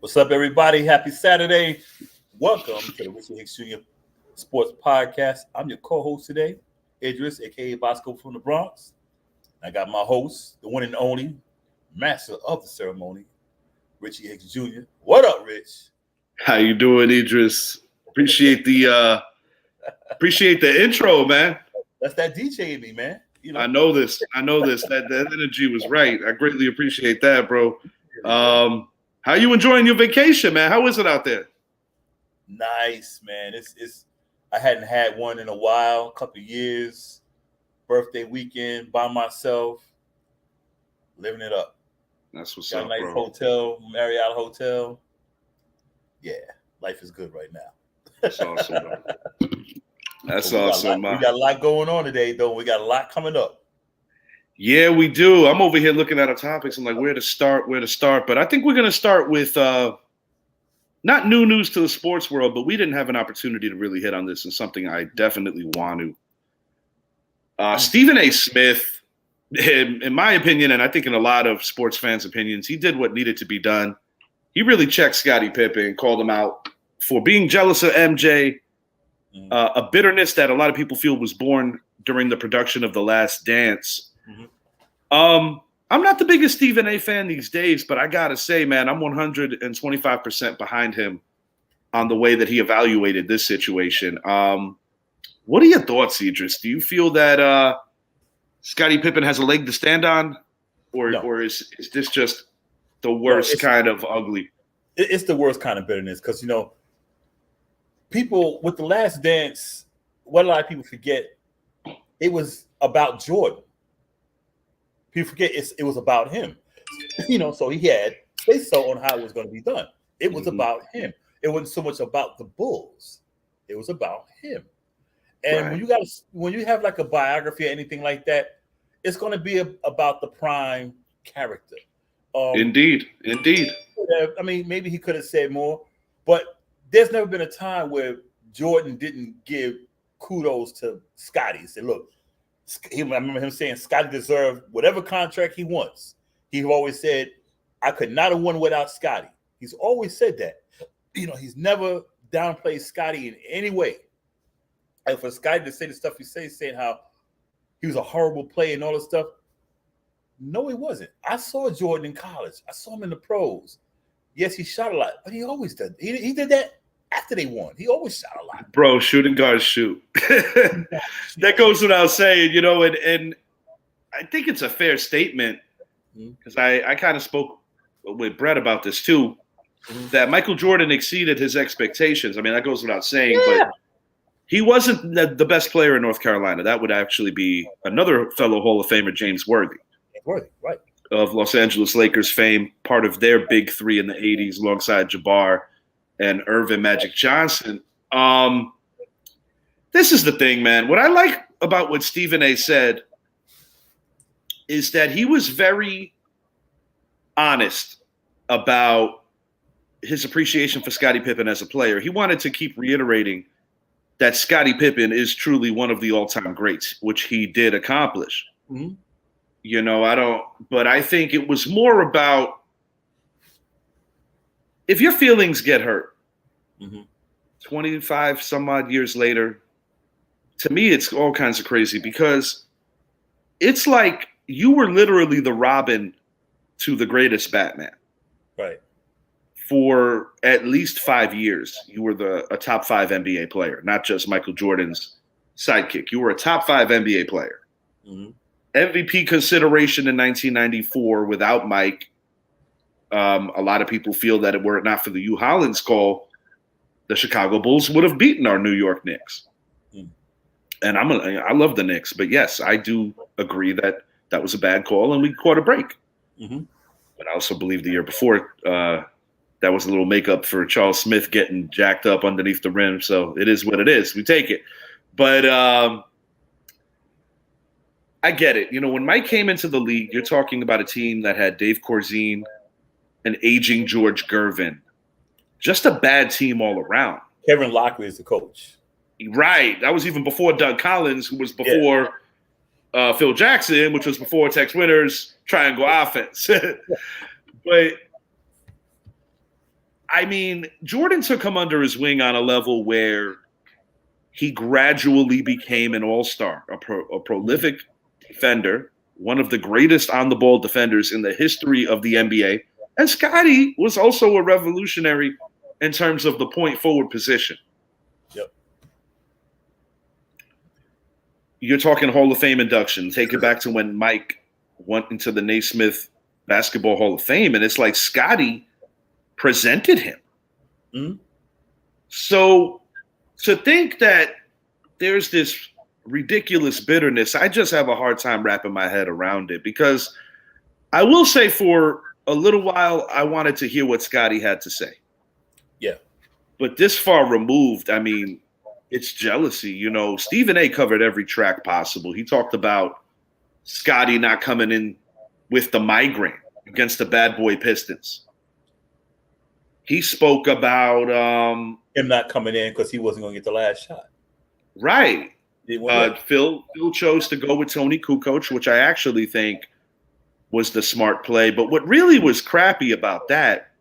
What's up, everybody? Happy Saturday. Welcome to the Richard Hicks Jr. Sports Podcast. I'm your co-host today, Idris, a.k.a. Bosco from the Bronx. I got my host, the one and only master of the ceremony, Richie Hicks Jr. What up, Rich? How you doing, Idris? Appreciate the intro, man. That's that DJ in me, man. You know. I know this. That energy was right. I greatly appreciate that, bro. How you enjoying your vacation, man? How is it out there? Nice, man. It's I hadn't had one in a while, a couple of years. Birthday weekend by myself, living it up. That's what's Got up, a nice bro. hotel, Marriott hotel. Yeah, life is good right now. That's awesome, bro. That's We awesome. got a lot going on today, though. We got a lot coming up. Yeah, we do. I'm over here looking at our topics. I'm like, where to start. But I think we're going to start with not new news to the sports world, but we didn't have an opportunity to really hit on this, and something I definitely want to. Stephen A. Smith, in my opinion, and I think in a lot of sports fans' opinions, he did what needed to be done. He really checked Scottie Pippen, called him out for being jealous of MJ, a bitterness that a lot of people feel was born during the production of The Last Dance. I'm not the biggest Stephen A. fan these days, but I got to say, man, I'm 125% behind him on the way that he evaluated this situation. What are your thoughts, Idris? Do you feel that Scottie Pippen has a leg to stand on, or is this just the worst kind of ugly? It's the worst kind of bitterness because, you know, people with The Last Dance, what a lot of people forget, it was about Jordan. People forget it was about him. You know, so he had say-so on how it was going to be done. It was about him. It wasn't so much about the Bulls. It was about him. And when you have like a biography or anything like that, it's going to be about the prime character. Indeed. I mean, maybe he could have said more, but there's never been a time where Jordan didn't give kudos to Scottie. He said, look, I remember him saying Scottie deserved whatever contract he wants. He always said, I could not have won without Scottie. He's always said that. You know, he's never downplayed Scottie in any way. And for Scottie to say the stuff he says, saying how he was a horrible player and all this stuff, no, he wasn't. I saw Jordan in college. I saw him in the pros. Yes, he shot a lot, but he always did. He did that after they won. He always shot a lot. Bro, shooting guards shoot. That goes without saying, you know, and I think it's a fair statement because I kind of spoke with Brett about this too, that Michael Jordan exceeded his expectations. I mean, that goes without saying, but he wasn't the best player in North Carolina. That would actually be another fellow Hall of Famer, James Worthy. Right. Of Los Angeles Lakers fame, part of their big three in the 80s alongside Jabbar and Irvin Magic Johnson. This is the thing, man. What I like about what Stephen A. said is that he was very honest about his appreciation for Scottie Pippen as a player. He wanted to keep reiterating that Scottie Pippen is truly one of the all-time greats, which he did accomplish. You know, but I think it was more about if your feelings get hurt 25 some odd years later, to me, it's all kinds of crazy because it's like you were literally the Robin to the greatest Batman. Right. For at least 5 years, you were a top 5 NBA player, not just Michael Jordan's sidekick. You were a top 5 NBA player. MVP consideration in 1994 without Mike. A lot of people feel that were it not for the Hugh Hollins call, the Chicago Bulls would have beaten our New York Knicks. And I love the Knicks, but yes, I do agree that was a bad call and we caught a break. But I also believe the year before that was a little makeup for Charles Smith getting jacked up underneath the rim. So it is what it is. We take it. But I get it. You know, when Mike came into the league, you're talking about a team that had Dave Corzine, an aging George Gervin. Just a bad team all around. Kevin Lockley is the coach. Right. That was even before Doug Collins, who was before Phil Jackson, which was before Tex Winter's triangle offense. But I mean, Jordan took him under his wing on a level where he gradually became an all-star, a prolific defender, one of the greatest on-the-ball defenders in the history of the NBA. And Scottie was also a revolutionary in terms of the point forward position. Yep. You're talking Hall of Fame induction. Take it back to when Mike went into the Naismith Basketball Hall of Fame, and it's like Scottie presented him. Mm-hmm. So to think that there's this ridiculous bitterness, I just have a hard time wrapping my head around it, because I will say for a little while, I wanted to hear what Scottie had to say. Yeah. But this far removed, I mean, it's jealousy. You know, Stephen A. covered every track possible. He talked about Scottie not coming in with the migraine against the bad boy Pistons. He spoke about him not coming in because he wasn't going to get the last shot. Right. Phil chose to go with Tony Kukoc, which I actually think was the smart play. But what really was crappy about that,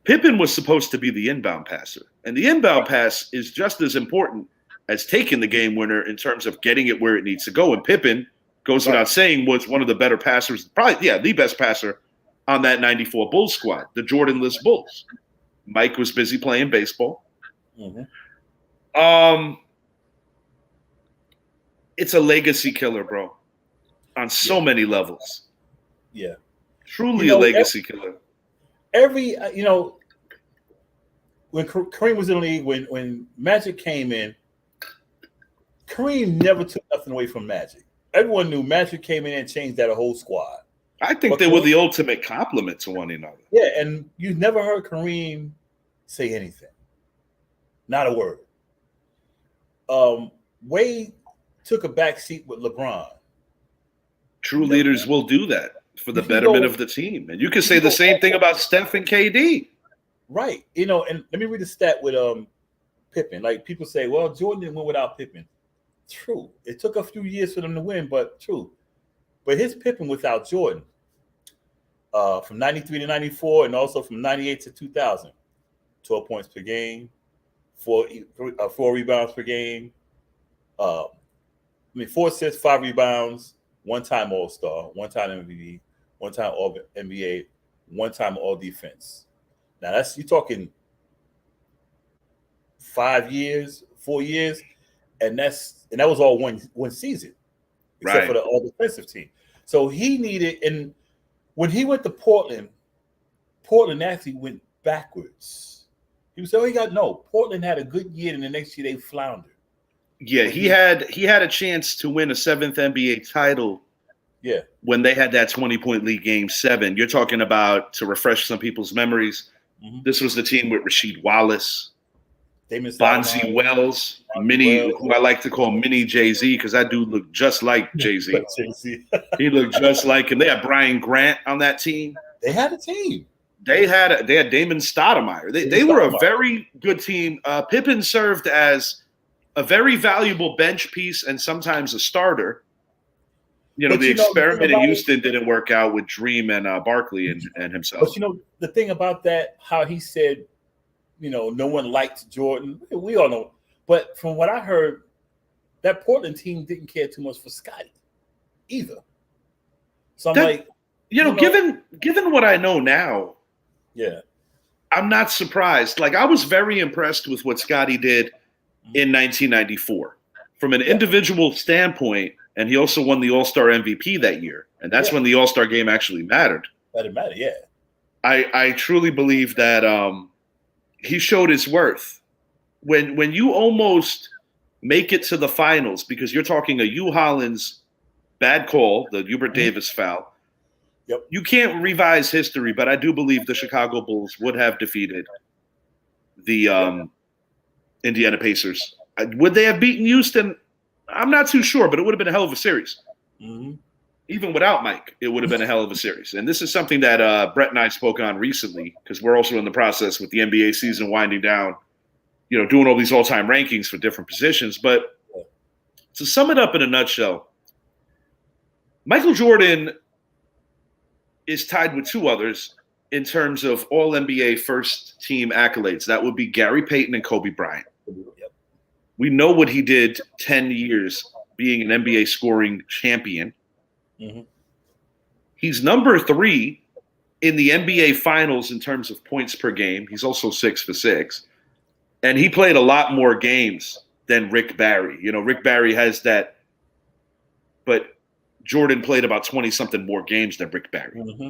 Pippen was supposed to be the inbound passer. And the inbound pass is just as important as taking the game winner in terms of getting it where it needs to go. And Pippen, goes without saying, was one of the better passers, probably, the best passer on that 94 Bulls squad, the Jordan-less Bulls. Mike was busy playing baseball. Mm-hmm. It's a legacy killer, bro, on so many levels. Yeah. Truly a legacy killer. When Kareem was in the league, when Magic came in, Kareem never took nothing away from Magic. Everyone knew Magic came in and changed that whole squad. I think they were the ultimate compliment to one another. Yeah, and you never heard Kareem say anything. Not a word. Wade took a back seat with LeBron. True leaders will do that for the betterment of the team. And you can say the same thing about Steph and KD. Right. And let me read a stat with Pippen. Like, people say, well, Jordan didn't win without Pippen. True. It took a few years for them to win, but true. But his Pippen without Jordan, from 93 to 94 and also from 98 to 2000, 12 points per game, four rebounds per game. 4 assists, 5 rebounds, 1-time All-Star, 1-time MVP, 1-time All-NBA, 1-time All-Defense. Now you're talking 5 years, 4 years, and that was all one season, except for the All-Defensive team. So he needed, and when he went to Portland actually went backwards. He was Portland had a good year, and the next year they floundered. Yeah, he had a chance to win a 7th NBA title. Yeah, when they had that 20-point lead Game 7. You're talking about, to refresh some people's memories, this was the team with Rasheed Wallace, Bonzi Wells, who I like to call Mini Jay-Z, because that dude looked just like Jay-Z. He looked just like him. They had Brian Grant on that team. They had a team. They had Damon Stoudemire. They were a very good team. Pippen served as a very valuable bench piece and sometimes a starter. The experiment in Houston didn't work out with Dream and Barkley and himself. But the thing about that, how he said, no one liked Jordan. We all know. But from what I heard, that Portland team didn't care too much for Scottie either. So I'm given what I know now, yeah, I'm not surprised. Like, I was very impressed with what Scottie did in 1994 from an individual standpoint. And he also won the All-Star MVP that year. And that's when the All-Star game actually mattered. That didn't matter, yeah. I truly believe that he showed his worth. When you almost make it to the finals, because you're talking a Hugh Hollins bad call, the Hubert Davis foul. Yep. You can't revise history, but I do believe the Chicago Bulls would have defeated the Indiana Pacers. Would they have beaten Houston? I'm not too sure, but it would have been a hell of a series. Mm-hmm. Even without Mike, it would have been a hell of a series. And this is something that Brett and I spoke on recently, because we're also in the process with the NBA season winding down, doing all these all-time rankings for different positions. But to sum it up in a nutshell, Michael Jordan is tied with 2 others in terms of all NBA first team accolades. That would be Gary Payton and Kobe Bryant. Yep. We know what he did 10 years being an NBA scoring champion. Mm-hmm. He's number 3 in the NBA finals in terms of points per game. He's also 6 for 6. And he played a lot more games than Rick Barry. You know, Rick Barry has that, but Jordan played about 20-something more games than Rick Barry. Mm-hmm.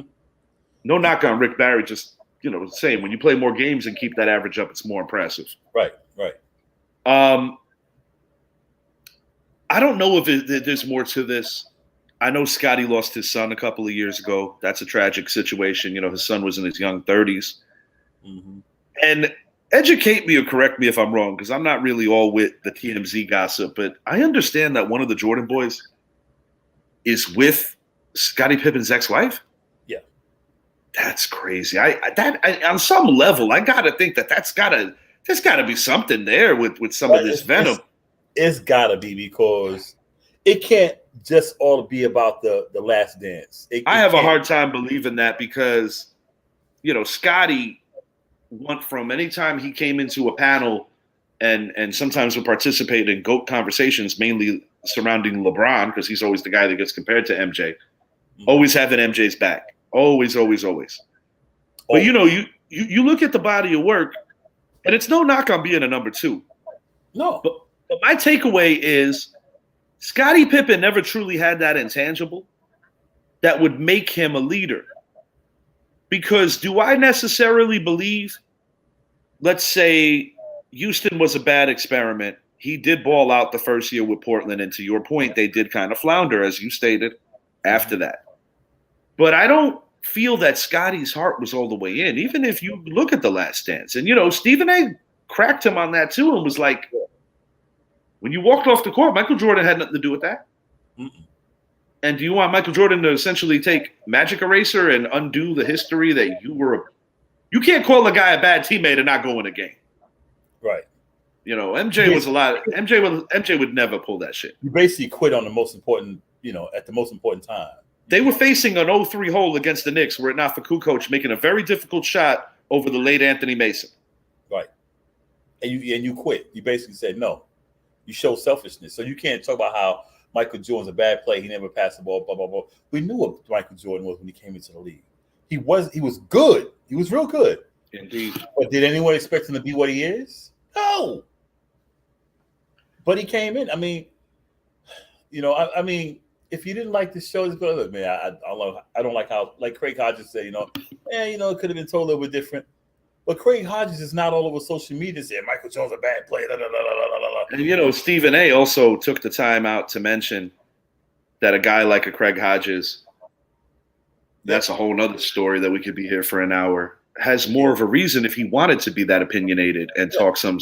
No knock on Rick Barry, just, saying when you play more games and keep that average up, it's more impressive. Right. I don't know if there's more to this. I know Scottie lost his son a couple of years ago. That's a tragic situation. His son was in his young 30s. Mm-hmm. And educate me or correct me if I'm wrong, because I'm not really all with the TMZ gossip, but I understand that one of the Jordan boys is with Scottie Pippen's ex-wife. Yeah. That's crazy. I on some level, I gotta think there's gotta be something there with some of this venom. It's gotta be, because it can't just all be about the last dance. I have a hard time believing that, because Scottie went from anytime he came into a panel and sometimes would participate in GOAT conversations, mainly surrounding LeBron, because he's always the guy that gets compared to MJ, always having MJ's back. Always. But you look at the body of work, and it's no knock on being a number 2. No. But my takeaway is Scottie Pippen never truly had that intangible that would make him a leader. Because do I necessarily believe, let's say Houston was a bad experiment. He did ball out the first year with Portland, and to your point, they did kind of flounder, as you stated, after that. But I don't feel that Scottie's heart was all the way in, even if you look at The Last Dance. And, Stephen A. cracked him on that too, and was like, when you walked off the court, Michael Jordan had nothing to do with that. Mm-mm. And do you want Michael Jordan to essentially take Magic Eraser and undo the history that you were you can't call a guy a bad teammate and not go in a game. Right. MJ would never pull that shit. You basically quit on the most important, at the most important time. They were facing an 0-3 hole against the Knicks, were it not for Kukoc making a very difficult shot over the late Anthony Mason. Right. And you quit. You basically said no. You show selfishness. So you can't talk about how Michael Jordan's a bad player. He never passed the ball, blah, blah, blah. We knew what Michael Jordan was when he came into the league. He was good. He was real good. Indeed. But did anyone expect him to be what he is? No. But he came in. I mean, if you didn't like the show, just go, look, man, I don't like how, like Craig Hodges said, it could have been told a little bit different. But Craig Hodges is not all over social media saying Michael Jordan's a bad player. Da, da, da, da, da, da. And Stephen A. also took the time out to mention that a guy like a Craig Hodges, that's a whole nother story that we could be here for an hour, has more of a reason if he wanted to be that opinionated and talk some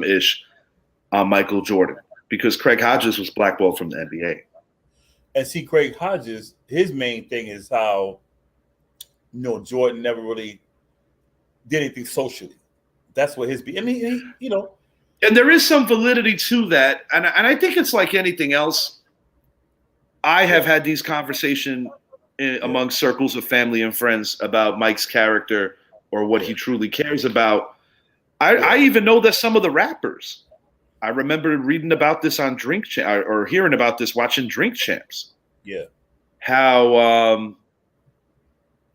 ish on Michael Jordan, because Craig Hodges was blackballed from the NBA. And see, Craig Hodges, his main thing is how, Jordan never really did anything socially. That's what his be. I mean, And there is some validity to that. And I think it's like anything else. I have had these conversations among circles of family and friends about Mike's character or what he truly cares about. I even know that some of the rappers, I remember reading about this on Drink Champs or hearing about this watching Drink Champs. Yeah. How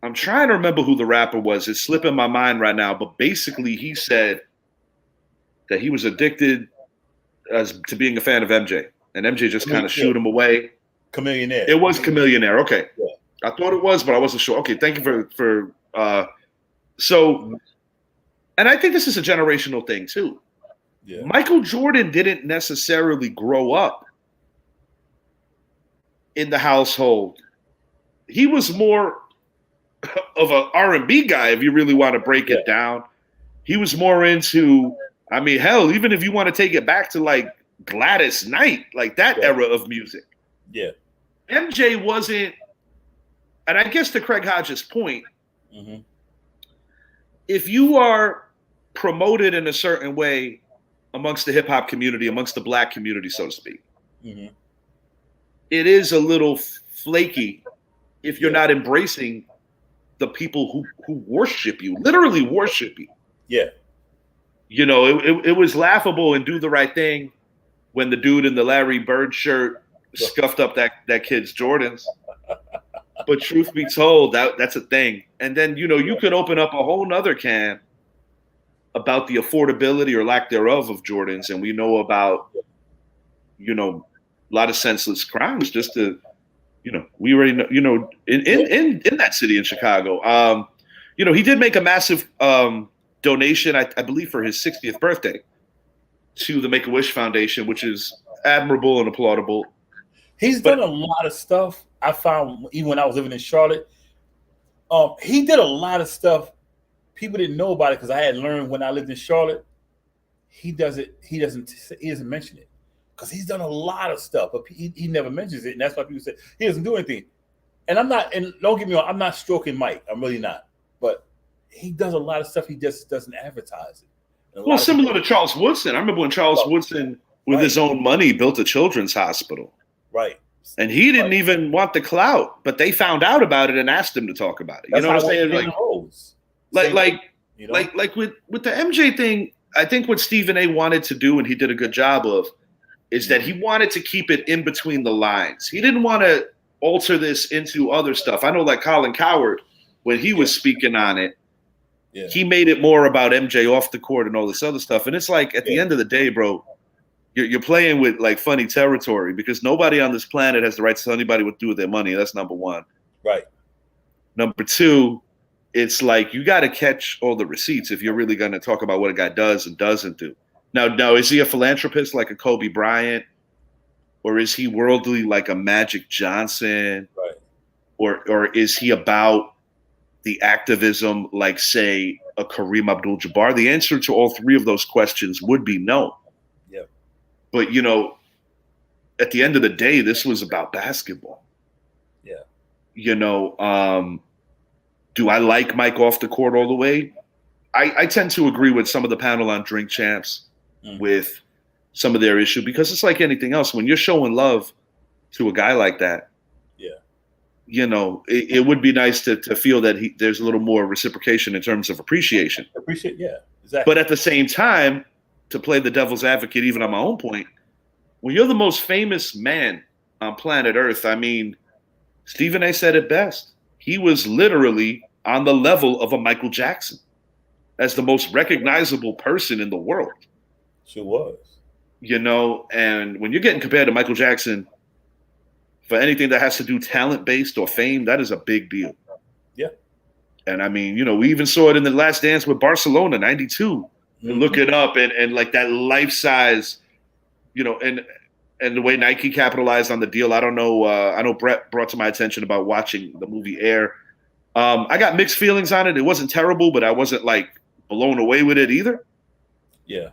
I'm trying to remember who the rapper was. It's slipping my mind right now. But basically, he said that he was addicted to being a fan of MJ. And MJ just kind of shooed him away. Chameleonaire. It was Chameleonaire. Okay. Yeah. I thought it was, but I wasn't sure. Okay, thank you for so, and I think this is a generational thing too. Yeah. Michael Jordan didn't necessarily grow up in the household. He was more of an R&B guy, if you really want to break it down. He was more into, hell, even if you want to take it back to like Gladys Knight, like that era of music. Yeah. MJ wasn't, and I guess to Craig Hodges' point, if you are promoted in a certain way amongst the hip hop community, amongst the black community, so to speak, it is a little flaky if you're not embracing the people who worship you, literally worship you. Yeah. You know, it was laughable and do the right thing when the dude in the Larry Bird shirt scuffed up that kid's Jordans. But truth be told, that's a thing. And then, you know, you could open up a whole nother can about the affordability or lack thereof of Jordans. And we know about, you know, a lot of senseless crimes just to, you know, we already know, you know, in that city in Chicago. You know, he did make a massive donation, I believe, for his 60th birthday to the Make-A-Wish Foundation, which is admirable and applaudable. He's done a lot of stuff. I found even when I was living in Charlotte, he did a lot of stuff. People didn't know about it because I had learned when I lived in Charlotte. He doesn't mention it because he's done a lot of stuff, but he never mentions it, and that's why people say he doesn't do anything. And I'm not, and don't get me wrong, I'm not stroking Mike. I'm really not. But he does a lot of stuff. He just doesn't advertise it. Well, similar to Charles Woodson. I remember when Charles Woodson, with his own money, built a children's hospital. Right. And he didn't even want the clout, but they found out about it and asked him to talk about it. You know what I'm saying? Like with the MJ thing, I think what Stephen A. wanted to do, and he did a good job of, is that he wanted to keep it in between the lines. He didn't want to alter this into other stuff. I know, like Colin Cowherd, when he was speaking on it, he made it more about MJ off the court and all this other stuff. And it's like, at the end of the day, bro, you're playing with like funny territory because nobody on this planet has the right to tell anybody what to do with their money. That's number one. Right. Number two, it's like you got to catch all the receipts if you're really going to talk about what a guy does and doesn't do. Now, is he a philanthropist like a Kobe Bryant, or is he worldly like a Magic Johnson, right? Or is he about the activism like, say, a Kareem Abdul-Jabbar? The answer to all three of those questions would be no. Yeah. But you know, at the end of the day, this was about basketball. Yeah. You know, do I like Mike off the court all the way? I tend to agree with some of the panel on Drink Champs with some of their issue, because it's like anything else. When you're showing love to a guy like that, you know, it would be nice to feel that there's a little more reciprocation in terms of appreciation. Exactly. But at the same time, to play the devil's advocate, even on my own point, when you're the most famous man on planet Earth, I mean, Stephen A. said it best. He was literally on the level of a Michael Jackson as the most recognizable person in the world. Sure was. You know, and when you're getting compared to Michael Jackson for anything that has to do talent-based or fame, that is a big deal. Yeah. And I mean, you know, we even saw it in The Last Dance with Barcelona, 92. And look it up, and like that life-size, you know, and the way Nike capitalized on the deal. I don't know. I know Brett brought to my attention about watching the movie Air. I got mixed feelings on it. It wasn't terrible, but I wasn't like blown away with it either. Yeah.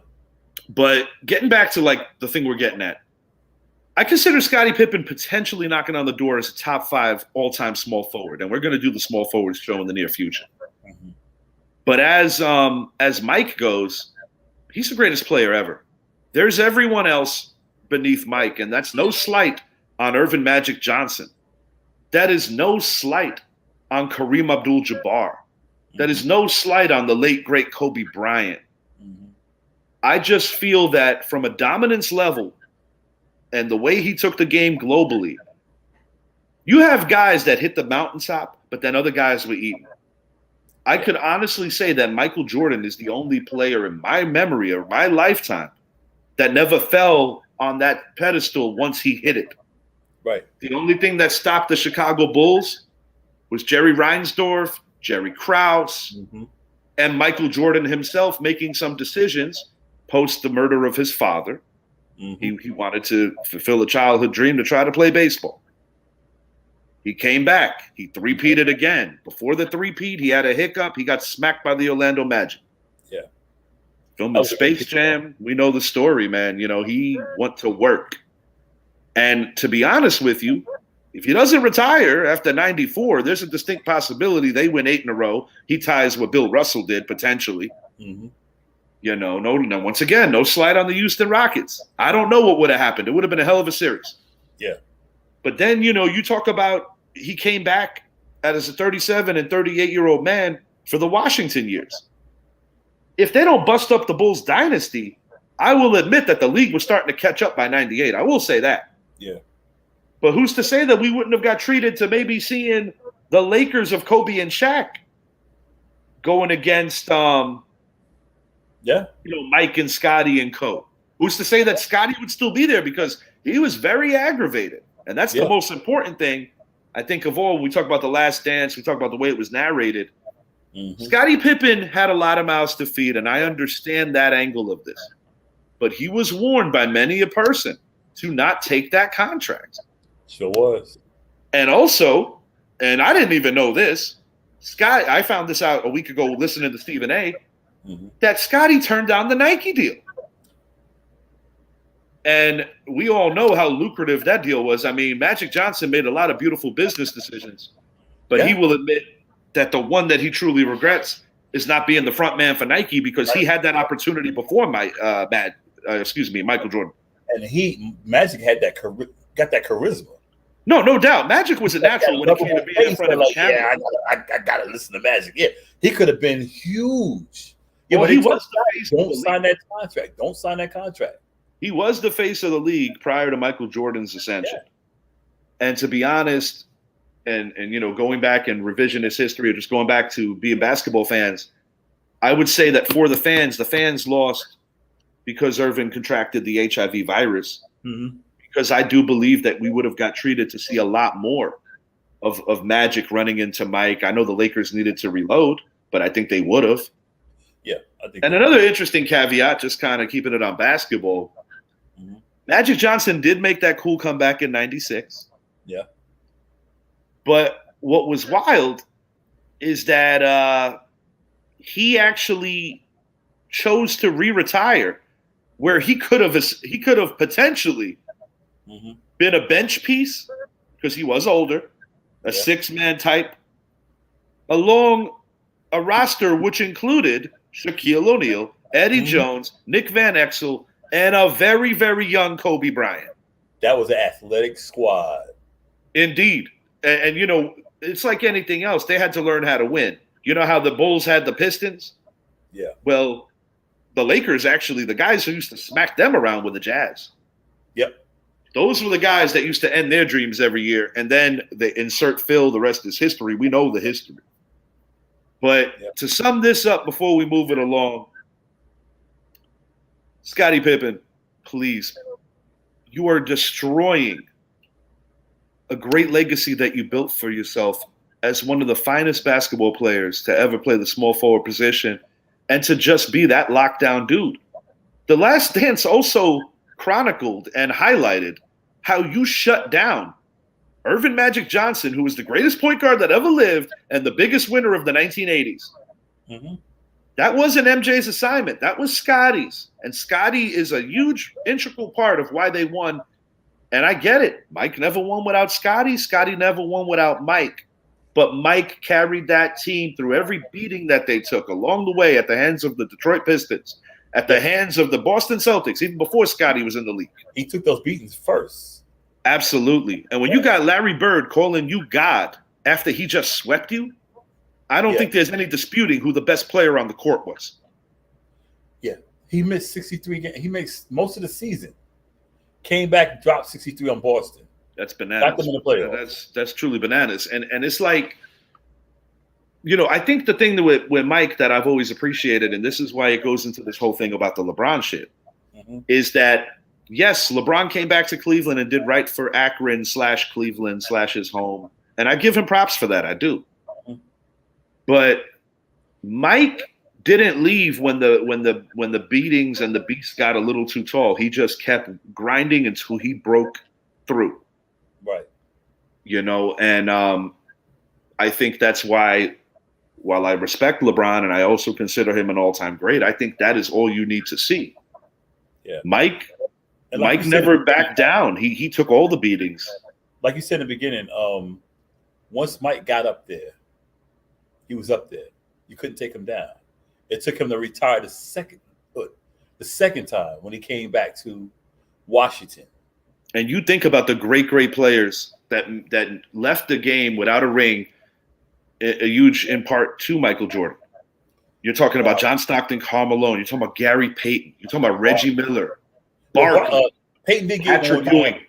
But getting back to like the thing we're getting at, I consider Scottie Pippen potentially knocking on the door as a top 5 all-time small forward, and we're going to do the small forwards show in the near future. Mm-hmm. But as Mike goes, he's the greatest player ever. There's everyone else beneath Mike, and that's no slight on Irvin Magic Johnson. That is no slight on Kareem Abdul-Jabbar. That is no slight on the late, great Kobe Bryant. Mm-hmm. I just feel that from a dominance level and the way he took the game globally, you have guys that hit the mountaintop, but then other guys were eaten. I could honestly say that Michael Jordan is the only player in my memory or my lifetime that never fell on that pedestal once he hit it. Right. The only thing that stopped the Chicago Bulls was Jerry Reinsdorf, Jerry Krause, and Michael Jordan himself making some decisions post the murder of his father. He wanted to fulfill a childhood dream to try to play baseball. He came back. He three-peated again. Before the three-peat, he had a hiccup. He got smacked by the Orlando Magic. Yeah. Filming Space Jam, we know the story, man. You know, he went to work. And to be honest with you, if he doesn't retire after 94, there's a distinct possibility they win 8 in a row. He ties what Bill Russell did, potentially. You know, no, once again, no slide on the Houston Rockets. I don't know what would have happened. It would have been a hell of a series. Yeah. But then, you know, you talk about he came back as a 37 and 38-year-old man for the Washington years. If they don't bust up the Bulls dynasty, I will admit that the league was starting to catch up by 98. I will say that. Yeah. But who's to say that we wouldn't have got treated to maybe seeing the Lakers of Kobe and Shaq going against Mike and Scottie and co. Who's to say that Scottie would still be there, because he was very aggravated. And that's the most important thing, I think, of all. We talk about The Last Dance. We talk about the way it was narrated. Mm-hmm. Scottie Pippen had a lot of mouths to feed, and I understand that angle of this. But he was warned by many a person to not take that contract. Sure was. And also, and I didn't even know this, I found this out a week ago listening to Stephen A., that Scottie turned down the Nike deal. And we all know how lucrative that deal was. I mean, Magic Johnson made a lot of beautiful business decisions, but he will admit that the one that he truly regrets is not being the front man for Nike, because he had that opportunity before Michael Jordan. And Magic had got that charisma. No doubt. Magic was a natural when it came to being in front of the camera. Yeah, I got to listen to Magic. Yeah, he could have been huge. Yeah, well, but he was the face. Don't sign that contract. Don't sign that contract. He was the face of the league prior to Michael Jordan's ascension. Yeah. And to be honest, and going back in revisionist history, or just going back to being basketball fans, I would say that for the fans lost because Irvin contracted the HIV virus. Mm-hmm. Because I do believe that we would have got treated to see a lot more of Magic running into Mike. I know the Lakers needed to reload, but I think they would have. Yeah, I think. And another interesting caveat, just kind of keeping it on basketball, Magic Johnson did make that cool comeback in '96. Yeah. But what was wild is that he actually chose to re-retire, where he could have potentially been a bench piece, because he was older, a six-man type, along a roster which included Shaquille O'Neal, Eddie Jones, Nick Van Exel, and a very, very young Kobe Bryant. That was an athletic squad. Indeed. And it's like anything else. They had to learn how to win. You know how the Bulls had the Pistons? Yeah. Well, the Lakers, actually, the guys who used to smack them around were the Jazz. Yep. Those were the guys that used to end their dreams every year. And then they insert Phil, the rest is history. We know the history. But to sum this up before we move it along, Scottie Pippen, please, you are destroying a great legacy that you built for yourself as one of the finest basketball players to ever play the small forward position, and to just be that lockdown dude. The Last Dance also chronicled and highlighted how you shut down Irvin Magic Johnson, who was the greatest point guard that ever lived and the biggest winner of the 1980s. Mm-hmm. That wasn't MJ's assignment. That was Scottie's. And Scottie is a huge, integral part of why they won. And I get it. Mike never won without Scottie. Scottie never won without Mike. But Mike carried that team through every beating that they took along the way at the hands of the Detroit Pistons, at the hands of the Boston Celtics, even before Scottie was in the league. He took those beatings first. Absolutely. And when you got Larry Bird calling you God after he just swept you, I don't think there's any disputing who the best player on the court was. Yeah. He missed 63 games. He missed most of the season. Came back, dropped 63 on Boston. That's bananas. Got them in the playoffs. That's truly bananas. And it's like, I think the thing with Mike that I've always appreciated, and this is why it goes into this whole thing about the LeBron shit, is that, yes, LeBron came back to Cleveland and did right for Akron / Cleveland / his home. And I give him props for that. I do. But Mike didn't leave when the beatings and the beats got a little too tall. He just kept grinding until he broke through. Right. And I think that's why, while I respect LeBron and I also consider him an all-time great, I think that is all you need to see. Yeah. Mike never backed down. He took all the beatings. Like you said in the beginning, once Mike got up there, he was up there. You couldn't take him down. It took him to retire the second time when he came back to Washington. And you think about the great, great players that left the game without a ring a huge in part to Michael Jordan. You're talking about John Stockton, Karl Malone. You're talking about Gary Payton. You're talking about Reggie Miller, Barkley, Payton did get Patrick one. Ewing.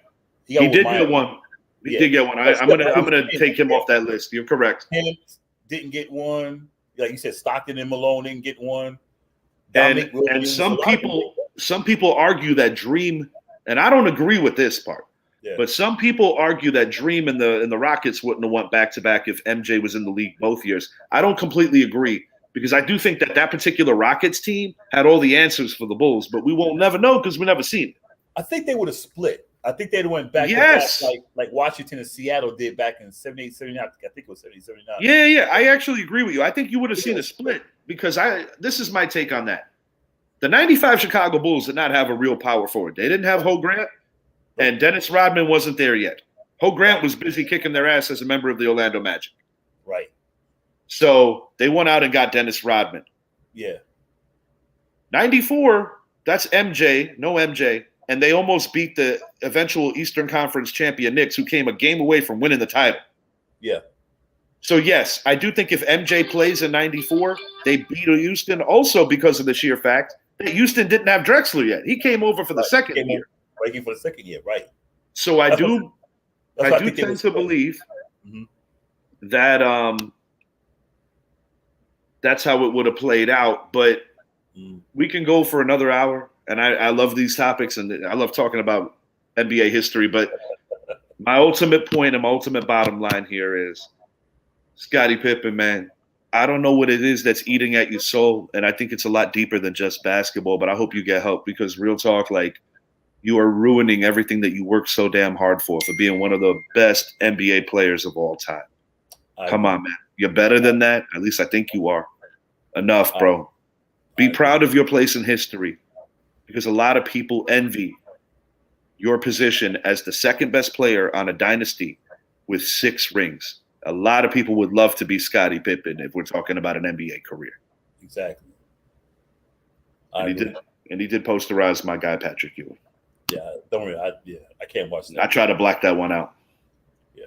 He did get one. He did get one. I'm gonna take him off that list. You're correct. Him didn't get one. Like you said, Stockton and Malone didn't get one. And some people argue that Dream, and I don't agree with this part. Yeah. But some people argue that Dream and the Rockets wouldn't have went back to back if MJ was in the league both years. I don't completely agree because I do think that particular Rockets team had all the answers for the Bulls, but we won't never know because we never seen it. I think they would have split. I think they'd went back to back like Washington and Seattle did back in 78, 79. I think it was 78, 79. Yeah. I actually agree with you. I think you would have seen a split because this is my take on that. The 95 Chicago Bulls did not have a real power forward. They didn't have Ho Grant, and Dennis Rodman wasn't there yet. Ho Grant was busy kicking their ass as a member of the Orlando Magic. Right. So they went out and got Dennis Rodman. Yeah. 94, that's MJ, no MJ. And they almost beat the eventual Eastern Conference champion Knicks, who came a game away from winning the title. Yeah. So, yes, I do think if MJ plays in 94, they beat Houston also because of the sheer fact that Houston didn't have Drexler yet. He came over for the second year. Right, for the second year, right. So I do tend to believe that that's how it would have played out. But we can go for another hour. And I love these topics, and I love talking about NBA history. But my ultimate point and my ultimate bottom line here is Scottie Pippen, man. I don't know what it is that's eating at your soul, and I think it's a lot deeper than just basketball. But I hope you get help because real talk, like you are ruining everything that you worked so damn hard for being one of the best NBA players of all time. Come on, man. You're better than that. At least I think you are. Enough, bro. Be proud of your place in history. Because a lot of people envy your position as the second best player on a dynasty with 6 rings. A lot of people would love to be Scottie Pippen if we're talking about an NBA career. Exactly. And he did posterize my guy Patrick Ewing. Yeah, don't worry. I can't watch that. I try to black that one out. Yeah.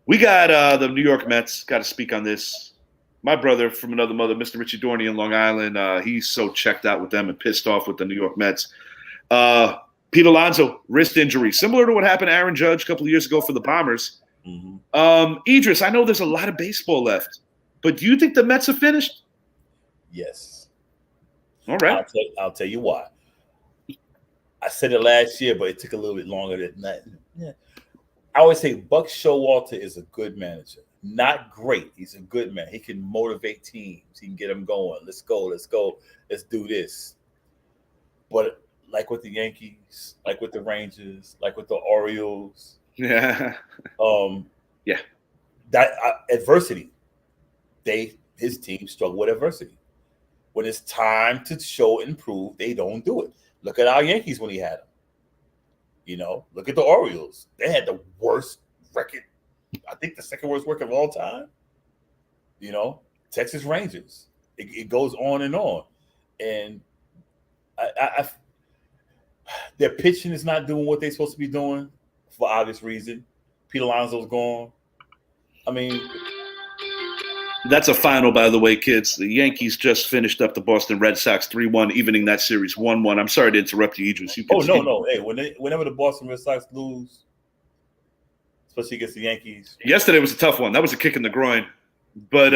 We got the New York Mets. Got to speak on this. My brother from another mother, Mr. Richie Dorney in Long Island, he's so checked out with them and pissed off with the New York Mets. Pete Alonso, wrist injury, similar to what happened to Aaron Judge a couple of years ago for the Bombers. Idris, I know there's a lot of baseball left, but do you think the Mets are finished? Yes. All right. I'll tell you why. I said it last year, but it took a little bit longer than that. Yeah. I always say Buck Showalter is a good manager. Not great. He's a good man. He can motivate teams. He can get them going. Let's go. Let's do this. But like with the Yankees, like with the Rangers, like with the Orioles, that adversity. His team struggle with adversity. When it's time to show and prove, they don't do it. Look at our Yankees when he had them. Look at the Orioles. They had the worst record. I think the second worst record of all time. Texas Rangers. It goes on. And their pitching is not doing what they're supposed to be doing for obvious reason. Pete Alonso's gone. I mean, that's a final, by the way, kids. The Yankees just finished up the Boston Red Sox 3-1, evening that series 1-1. I'm sorry to interrupt you, Idris. No. Hey, whenever the Boston Red Sox lose, especially against the Yankees. Yesterday was a tough one. That was a kick in the groin. But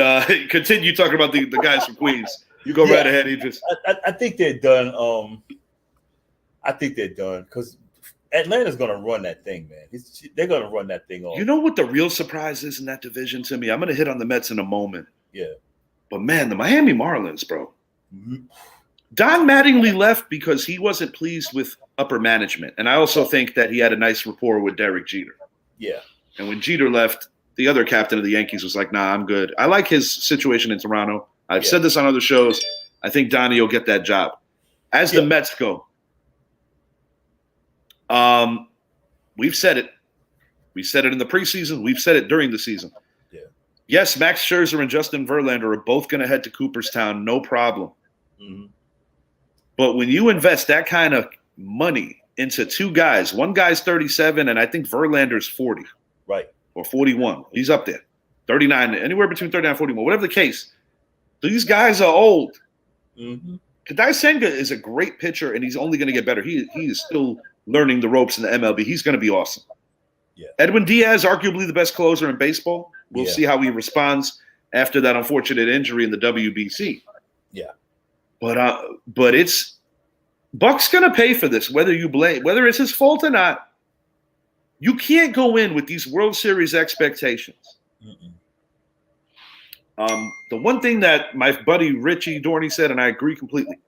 continue talking about the guys from Queens. You go right ahead, Idris. I think they're done. I think they're done because Atlanta's going to run that thing, man. They're going to run that thing off. You know what the real surprise is in that division to me? I'm going to hit on the Mets in a moment. Yeah. But, man, the Miami Marlins, bro. Don Mattingly left because he wasn't pleased with upper management. And I also think that he had a nice rapport with Derek Jeter. Yeah. And when Jeter left, the other captain of the Yankees was like, nah, I'm good. I like his situation in Toronto. I've said this on other shows. I think Donnie will get that job. As the Mets go, we've said it. We said it in the preseason. We've said it during the season. Yeah. Yes, Max Scherzer and Justin Verlander are both going to head to Cooperstown, no problem. Mm-hmm. But when you invest that kind of money into 2 guys, one guy's 37, and I think Verlander's 40. Right. Or 41. He's up there. 39, anywhere between 39 and 41, whatever the case. These guys are old. Mm-hmm. Kadai Senga is a great pitcher, and he's only going to get better. He is still learning the ropes in the MLB. He's going to be awesome. Yeah. Edwin Diaz, arguably the best closer in baseball. We'll see how he responds after that unfortunate injury in the WBC. Yeah. But it's Buck's going to pay for this, whether it's his fault or not. You can't go in with these World Series expectations. Mm-mm. The one thing that my buddy Richie Dorney said, and I agree completely,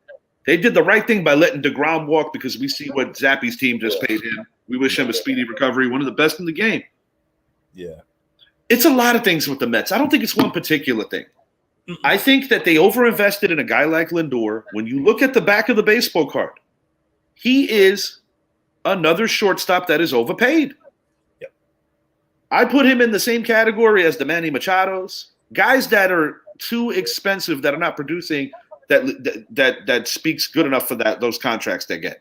they did the right thing by letting DeGrom walk because we see what Zappy's team just paid him. We wish him a speedy recovery, one of the best in the game. Yeah. It's a lot of things with the Mets. I don't think it's one particular thing. I think that they overinvested in a guy like Lindor. When you look at the back of the baseball card, he is another shortstop that is overpaid. Yep. I put him in the same category as the Manny Machados. Guys that are too expensive, that are not producing, that speaks good enough for those contracts they get.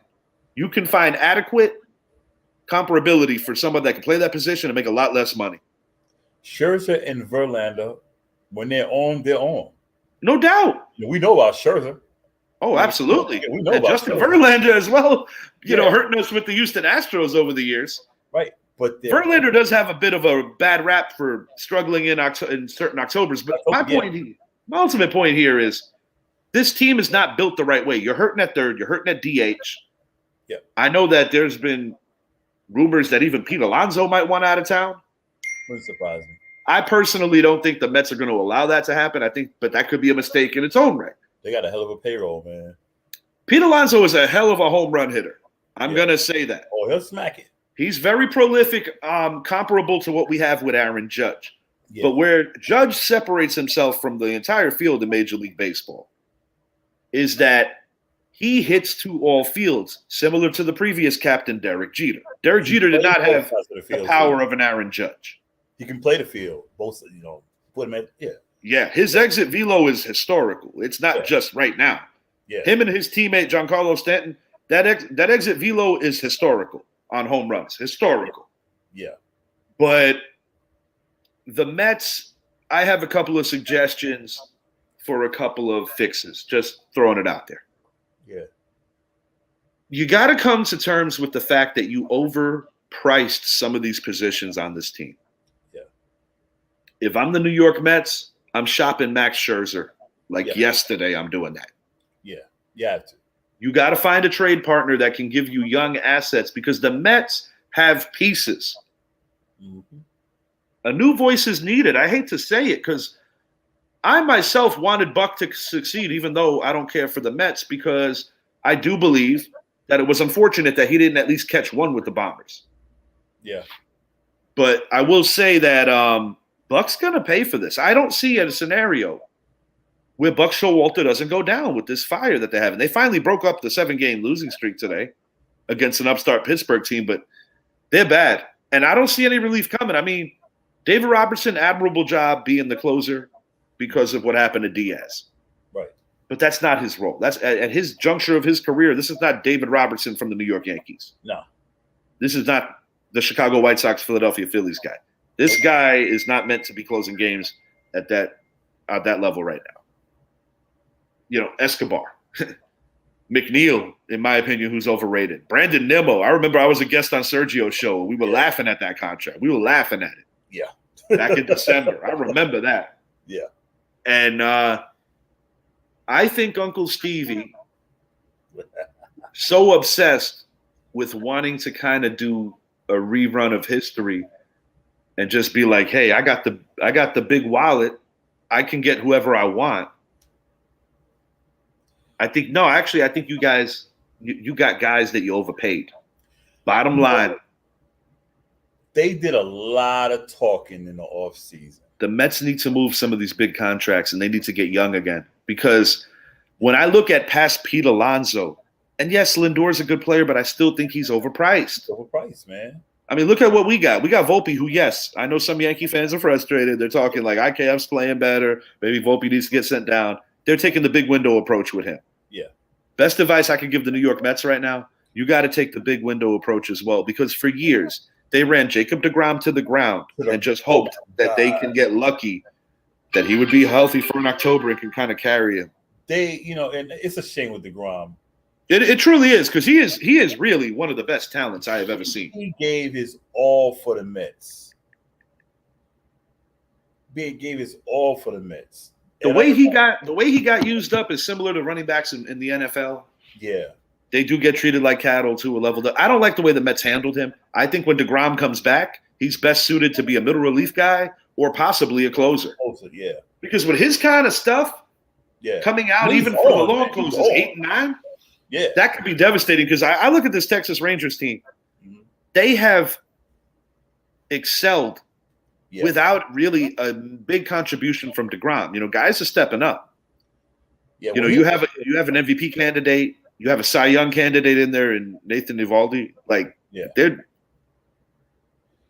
You can find adequate comparability for someone that can play that position and make a lot less money. Scherzer and Verlander, when they're on, they're on. No doubt. We know about Scherzer. Oh, absolutely. We know about Justin Scherzer. Verlander as well, hurting us with the Houston Astros over the years. Right. But Verlander does have a bit of a bad rap for struggling in certain Octobers. But my ultimate point here is this team is not built the right way. You're hurting at third. You're hurting at DH. Yeah. I know that there's been rumors that even Pete Alonso might want out of town. Wouldn't surprise me. I personally don't think the Mets are going to allow that to happen. But that could be a mistake in its own right. They got a hell of a payroll, man. Pete Alonso is a hell of a home run hitter. I'm going to say that. Oh, he'll smack it. He's very prolific, comparable to what we have with Aaron Judge. Yeah. But where Judge separates himself from the entire field in Major League Baseball is that he hits to all fields, similar to the previous captain, Derek Jeter. Derek Jeter did not have the power of an Aaron Judge. He can play the field. Both, put him at, Yeah, his exit velo is historical. It's not just right now. Yeah. Him and his teammate, Giancarlo Stanton, that exit velo is historical on home runs. Historical. Yeah. But the Mets, I have a couple of suggestions for a couple of fixes. Just throwing it out there. Yeah. You got to come to terms with the fact that you overpriced some of these positions on this team. Yeah. If I'm the New York Mets, I'm shopping Max Scherzer. Yesterday, I'm doing that. Yeah. You have to. You got to find a trade partner that can give you young assets because the Mets have pieces. Mm-hmm. A new voice is needed. I hate to say it because I myself wanted Buck to succeed, even though I don't care for the Mets, because I do believe that it was unfortunate that he didn't at least catch one with the Bombers. Yeah. But I will say that Buck's going to pay for this. I don't see a scenario where Buck Showalter doesn't go down with this fire that they have. And they finally broke up the 7-game losing streak today against an upstart Pittsburgh team, but they're bad. And I don't see any relief coming. I mean, David Robertson, admirable job being the closer because of what happened to Diaz. Right. But that's not his role. That's at his juncture of his career. This is not David Robertson from the New York Yankees. No. This is not the Chicago White Sox, Philadelphia Phillies guy. This guy is not meant to be closing games at that level right now. Escobar, McNeil, in my opinion, who's overrated. Brandon Nimmo. I remember I was a guest on Sergio's show. We were laughing at that contract. We were laughing at it. Yeah. Back in December. I remember that. Yeah. And I think Uncle Stevie, so obsessed with wanting to kind of do a rerun of history and just be like, hey, I got the big wallet. I can get whoever I want. I think you guys, you got guys that you overpaid. Bottom line. They did a lot of talking in the offseason. The Mets need to move some of these big contracts, and they need to get young again. Because when I look at past Pete Alonso, and yes, Lindor's a good player, but I still think he's overpriced. Overpriced, man. I mean, look at what we got. We got Volpe, who, yes, I know some Yankee fans are frustrated. They're talking like IKF's playing better. Maybe Volpe needs to get sent down. They're taking the big window approach with him. Yeah. Best advice I could give the New York Mets right now, you got to take the big window approach as well. Because for years, they ran Jacob deGrom to the ground and just hoped that they can get lucky that he would be healthy for an October and can kind of carry him. And it's a shame with deGrom. It truly is, because he is really one of the best talents I have ever seen. He gave his all for the Mets. Gave his all for the Mets. The way he got used up is similar to running backs in the NFL. Yeah. They do get treated like cattle to a level that I don't like the way the Mets handled him. I think when deGrom comes back, he's best suited to be a middle relief guy or possibly a closer. Yeah. Because with his kind of stuff, coming out even for the long closes, 8 and 9, that could be devastating. Because I look at this Texas Rangers team, they have excelled without really a big contribution from deGrom. Guys are stepping up. Yeah, you have an MVP candidate. You have a Cy Young candidate in there, and Nathan Eovaldi.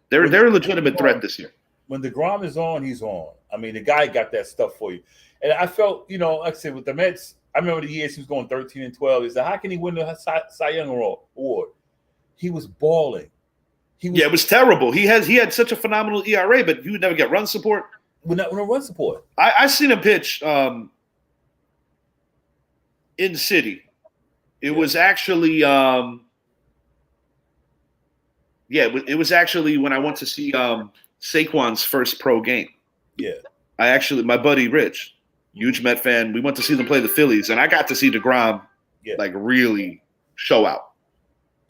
They're a legitimate threat this year. When deGrom is on, he's on. I mean, the guy got that stuff for you. And I felt, like I said, with the Mets, I remember the years he was going 13-12. He said, how can he win the Cy Young Award? He was balling. It was terrible. He had such a phenomenal ERA, but he would never get run support. No run support. I seen him pitch in the city. It was actually it was actually when I went to see Saquon's first pro game. Yeah. My buddy Rich, huge Met fan, we went to see them play the Phillies, and I got to see deGrom really show out.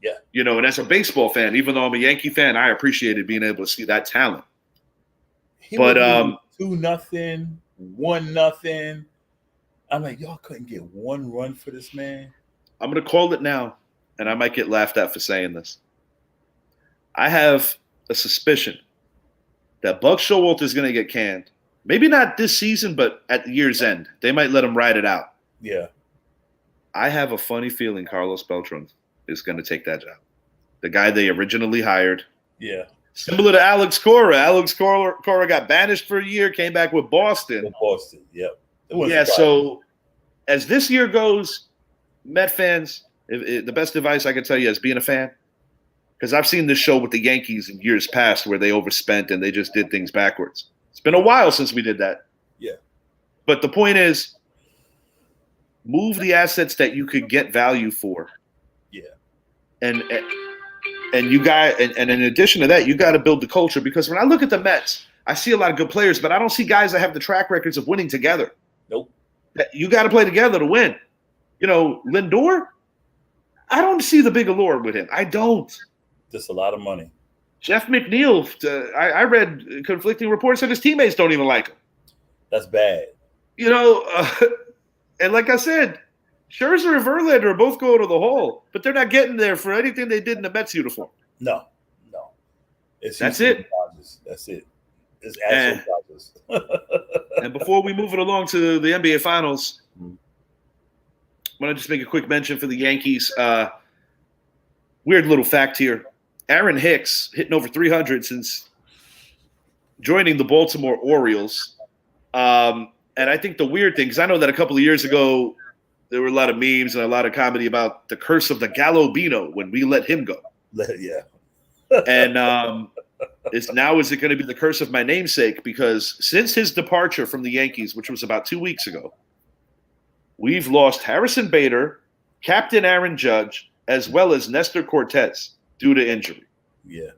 Yeah. And as a baseball fan, even though I'm a Yankee fan, I appreciated being able to see that talent. But 2-0, 1-0. I'm like, y'all couldn't get one run for this man. I'm going to call it now, and I might get laughed at for saying this. I have a suspicion that Buck Showalter is going to get canned. Maybe not this season, but at the year's end. They might let him ride it out. Yeah. I have a funny feeling Carlos Beltran is going to take that job. The guy they originally hired. Yeah. Similar to Alex Cora. Alex Cora got banished for a year, came back with Boston. Yep. Yeah, so as this year goes, Met fans, the best advice I can tell you as being a fan, because I've seen this show with the Yankees in years past where they overspent and they just did things backwards. It's been a while since we did that. Yeah. But the point is, move the assets that you could get value for. Yeah. And you got, and in addition to that, you got to build the culture, because when I look at the Mets, I see a lot of good players, but I don't see guys that have the track records of winning together. Nope. You got to play together to win. Lindor, I don't see the big allure with him. I don't. Just a lot of money. Jeff McNeil, I read conflicting reports that his teammates don't even like him. That's bad. And like I said, Scherzer and Verlander are both going to the hole, but they're not getting there for anything they did in the Mets uniform. No. That's it. That's it. It's actual Dodgers. And before we move it along to the NBA Finals, I'm going to just make a quick mention for the Yankees. Weird little fact here. Aaron Hicks hitting over 300 since joining the Baltimore Orioles. And I think the weird thing, because I know that a couple of years ago, there were a lot of memes and a lot of comedy about the curse of the Gallobino when we let him go. Yeah. And is it going to be the curse of my namesake? Because since his departure from the Yankees, which was about 2 weeks ago, we've lost Harrison Bader, Captain Aaron Judge, as well as Nestor Cortez due to injury. Yeah.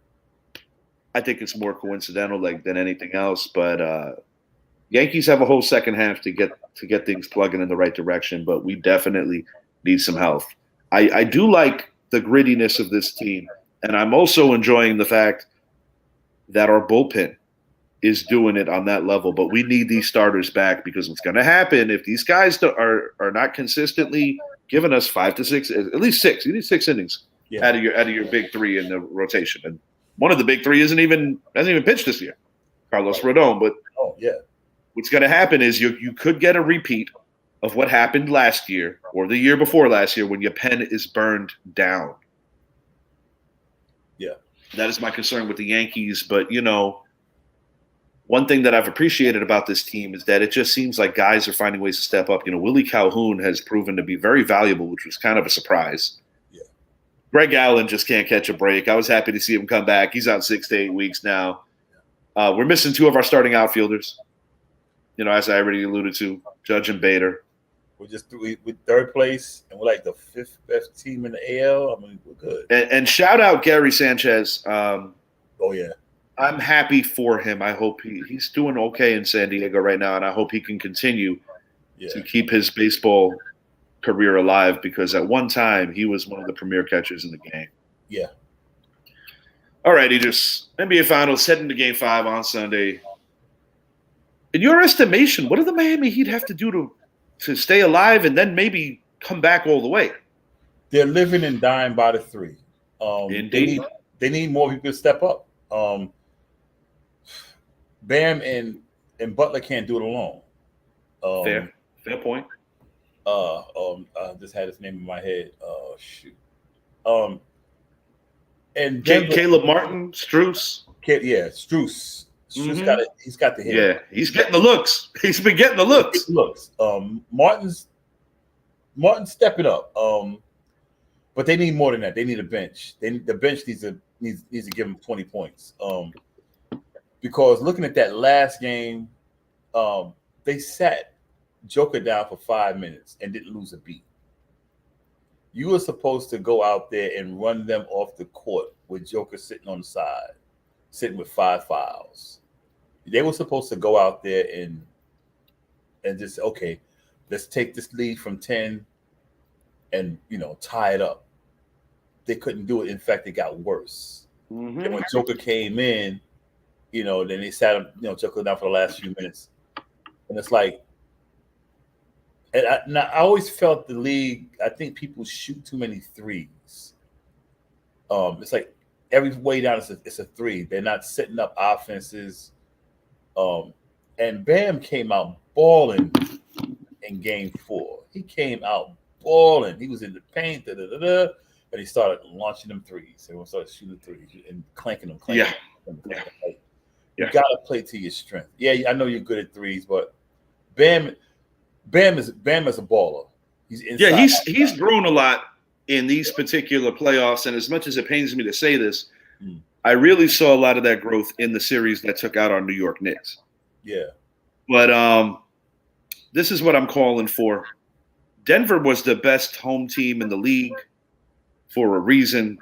I think it's more coincidental than anything else, but Yankees have a whole second half to get things plugging in the right direction, but we definitely need some health. I do like the grittiness of this team, and I'm also enjoying the fact that our bullpen is doing it on that level, but we need these starters back, because what's going to happen if these guys are not consistently giving us 5 to 6, at least 6. You need 6 innings out of your big three in the rotation, and one of the big three hasn't even pitched this year, Carlos Rodon. But what's going to happen is you could get a repeat of what happened last year or the year before last year when your pen is burned down. Yeah, that is my concern with the Yankees. But one thing that I've appreciated about this team is that it just seems like guys are finding ways to step up. Willie Calhoun has proven to be very valuable, which was kind of a surprise. Greg Allen just can't catch a break. I was happy to see him come back. He's out 6 to 8 weeks now. We're missing 2 of our starting outfielders. As I already alluded to, Judge and Bader. We're third place, and we're like the fifth best team in the AL. I mean, we're good. And shout out Gary Sanchez. Oh yeah, I'm happy for him. I hope he's doing okay in San Diego right now, and I hope he can continue to keep his baseball career alive, because at one time he was one of the premier catchers in the game. Yeah. All right, just NBA Finals heading to Game 5 on Sunday. In your estimation, what do the Miami Heat have to do to stay alive and then maybe come back all the way? They're living and dying by the 3. Indeed. They need more people to step up. Bam and Butler can't do it alone. Fair point. I just had his name in my head. Oh shoot. And Caleb Martin, Strus. Strus. Strus he's got the hit. Yeah, he's getting the looks. He's been getting the looks. Martin's stepping up. But they need more than that. They need a bench. The bench needs to give them 20 points. Because looking at that last game, they sat Joker down for 5 minutes and didn't lose a beat. You were supposed to go out there and run them off the court with Joker sitting on the side, sitting with 5 fouls. They were supposed to go out there and just, okay, let's take this lead from 10 and, tie it up. They couldn't do it. In fact, it got worse. Mm-hmm. And when Joker came in, then they sat him, Joker down for the last few minutes. And it's like, and I always felt the league, I think people shoot too many threes. It's like every way down it's a 3. They're not setting up offenses. And Bam came out balling in Game 4. He came out balling. He was in the paint, and he started launching them threes. Everyone started shooting threes and clanking them. Yeah. You got to play to your strength. Yeah, I know you're good at threes, but Bam is a baller. He's inside. Yeah, he's grown a lot in these particular playoffs, and as much as it pains me to say this, I really saw a lot of that growth in the series that took out our New York Knicks. Yeah. But this is what I'm calling for. Denver was the best home team in the league for a reason.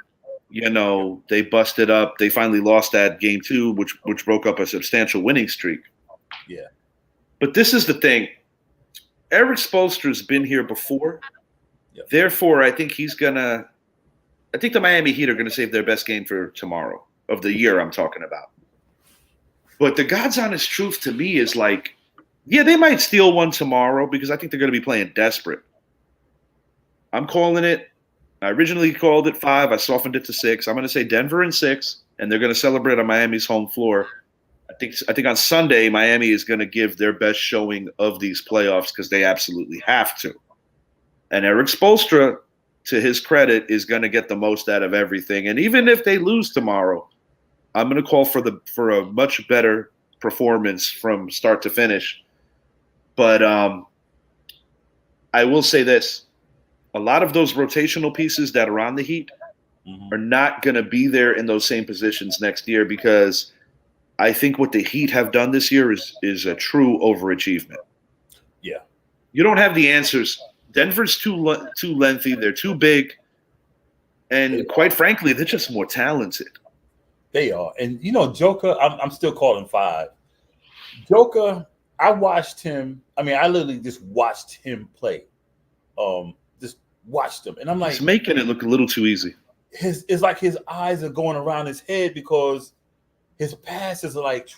They busted up. They finally lost that Game 2, which broke up a substantial winning streak. Yeah. But this is the thing. Eric Spoelstra's been here before. Yep. Therefore, I think the Miami Heat are going to save their best game for tomorrow of the year I'm talking about. But the God's honest truth to me is like, yeah, they might steal one tomorrow because I think they're going to be playing desperate. I'm calling it. I originally called it 5. I softened it to 6. I'm going to say Denver in 6, and they're going to celebrate on Miami's home floor. I think on Sunday, Miami is going to give their best showing of these playoffs because they absolutely have to. And Eric Spoelstra, to his credit, is going to get the most out of everything. And even if they lose tomorrow, I'm going to call for a much better performance from start to finish. But I will say this. A lot of those rotational pieces that are on the Heat are not going to be there in those same positions next year because I think what the Heat have done this year is a true overachievement. Yeah. You don't have the answers. Denver's too lengthy. They're too big. And quite frankly, they're just more talented. They are. And, Joker, I'm still calling 5. Joker, I watched him. I mean, I literally just watched him play. Just watched him. And I'm like. He's making it look a little too easy. It's like his eyes are going around his head because his passes are like.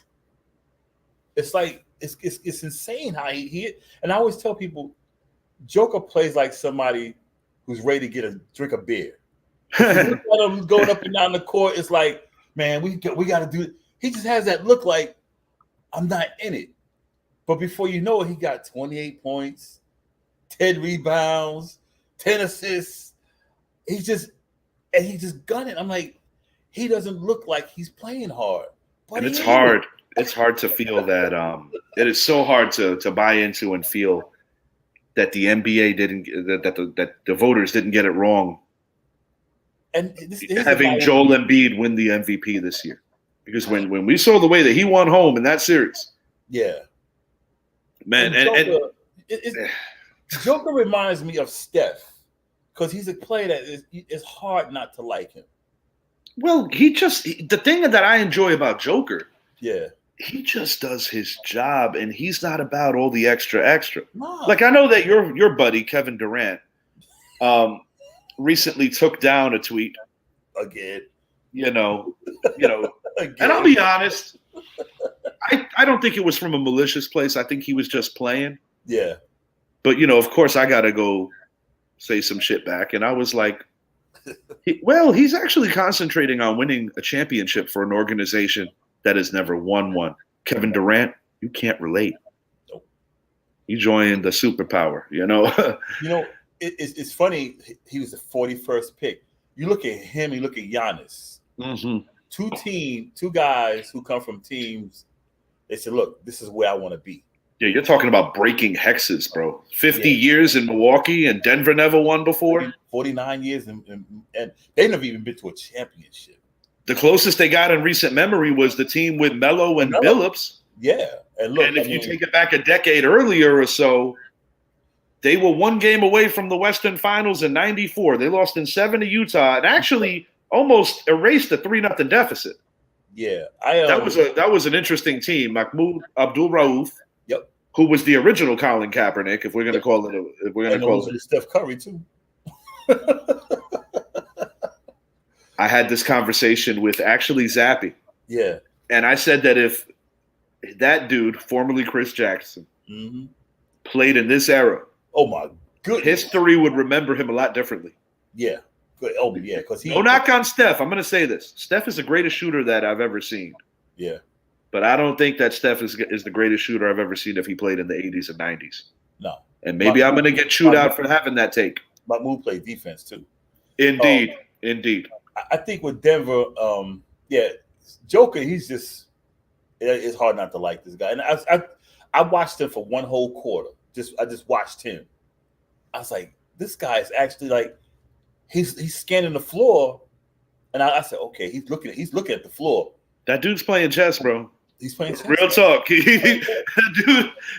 It's like, it's insane how he and I always tell people, Joker plays like somebody who's ready to get a drink of beer. Look at him going up and down the court. It's like, man, we got to do it. He just has that look like I'm not in it. But before you know it, he got 28 points, 10 rebounds, 10 assists. He's just gunning. I'm like, he doesn't look like he's playing hard. And it's hard. It's hard to feel that. It is so hard to buy into and feel that the NBA that the voters didn't get it wrong And having Joel Embiid win the MVP this year. Because when we saw the way that he won home in that series, yeah, man, Joker reminds me of Steph because he's a player that it's hard not to like him. Well, the thing that I enjoy about Joker, yeah, he just does his job, and he's not about all the extra. Nah. Like I know that your buddy Kevin Durant, recently took down a tweet again. Again. And I'll be honest, I don't think it was from a malicious place. I think he was just playing. Yeah. But of course, I gotta go say some shit back, and I was like, he's actually concentrating on winning a championship for an organization that has never won one. Kevin Durant, you can't relate. Nope. He joined the superpower, It's funny. He was the 41st pick. You look at him, you look at Giannis. Mm-hmm. Two guys who come from teams. They said, look, this is where I want to be. Yeah, you're talking about breaking hexes, bro. 50 years in Milwaukee, and Denver never won before. 49 years, and they never even been to a championship. The closest they got in recent memory was the team with Melo and Billups. Yeah, and look, if you take it back a decade earlier or so, they were one game away from the Western Finals in '94. They lost in 7 to Utah and actually almost erased a 3-0 deficit. Yeah, that was an interesting team. Mahmoud Abdul-Rauf. Yep. Who was the original Colin Kaepernick? If we're going to call it, Steph Curry too. I had this conversation with actually Zappy. Yeah. And I said that if that dude, formerly Chris Jackson, played in this era, oh my goodness, history would remember him a lot differently. Yeah. Good. Oh yeah, because no knock on Steph. I'm going to say this: Steph is the greatest shooter that I've ever seen. Yeah. But I don't think that Steph is the greatest shooter I've ever seen if he played in the 80s and 90s. No. And maybe I'm going to get chewed out for having that take. Mahmoud played defense too. Indeed. I think with Denver, Joker, it's hard not to like this guy. And I watched him for one whole quarter. I just watched him. I was like, this guy is actually like, he's scanning the floor. And I said, okay, he's looking at the floor. That dude's playing chess, bro. He's playing chess. Real talk.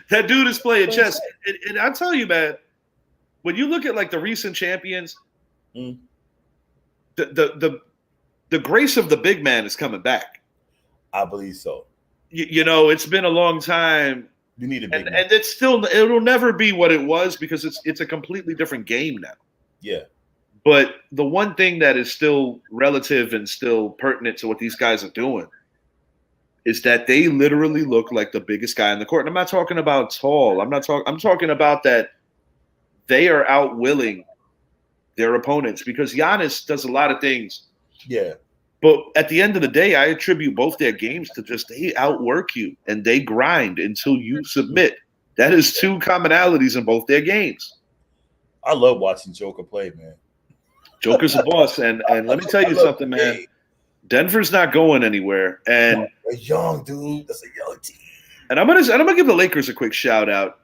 that dude is playing chess. And I'll tell you, man, when you look at like the recent champions, the grace of the big man is coming back. I believe so. It's been a long time. You need a big man. And it'll never be what it was because it's a completely different game now. Yeah. But the one thing that is still relative and still pertinent to what these guys are doing is that they literally look like the biggest guy in the court. And I'm not talking about tall. I'm talking about that they are outwilling their opponents because Giannis does a lot of things. Yeah. But at the end of the day, I attribute both their games to just they outwork you and they grind until you submit. That is two commonalities in both their games. I love watching Joker play, man. Joker's a boss, and let me tell you something, man. Denver's not going anywhere, and a young dude. That's a young team. And I'm gonna give the Lakers a quick shout out.